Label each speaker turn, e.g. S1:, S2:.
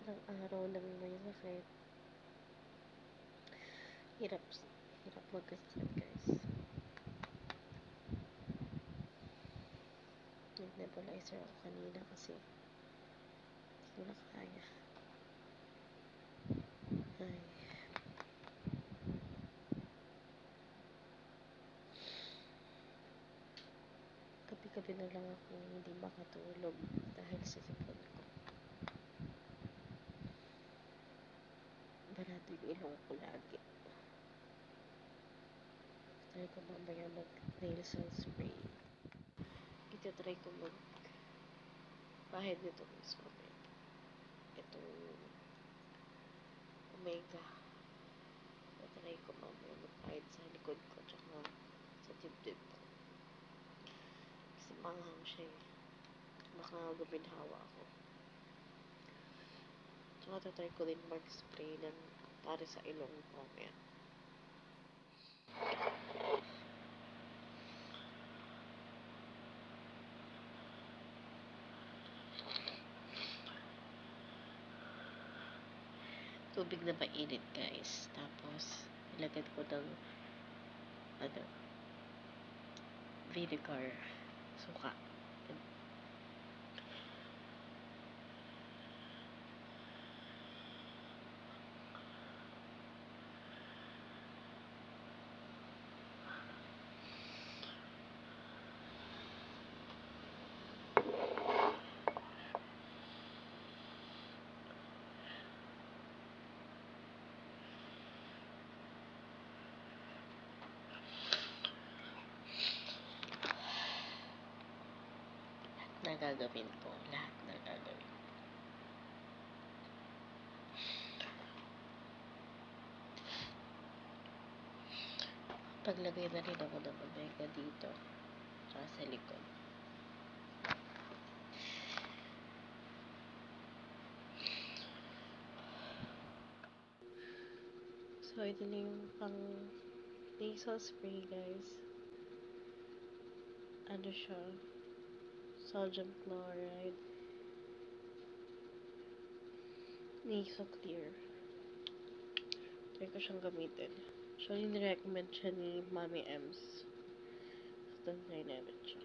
S1: Ilang araw nang may sakit. Hirap, hirap magkasakit, guys. Nag-nebulizer ako kanina kasi hindi ko na kaya. Ay. Gabi-gabi na lang ako hindi makatulog dahil sa sipon ko. Barado yung ilong ko lagi. Try ko mamaya mag-nail spray. Ito try ko bahid nito mismo. Itong Omega. Try ko mamaya mag-bahid sa likod ko tsaka sa dibdib ko. Kasi manghang siya eh. Baka guminhawa ako. Tsaka tatry ko din mag-spray ng para sa ilong ko mamaya. Tubig na mainit, guys. Tapos, ilagay ko ng vinegar, suka. Nagagawin ko. Lahat nagagawin. Paglagay na rin ako ng Omega dito. Tsaka sa likod. So, ito na yung pang nasal spray, guys. Ano siya? Sodium chloride. Nasal clear. Try ko siyang gamitin. Actually, nirecommend siya ni Mami Ems. So, try namin siya.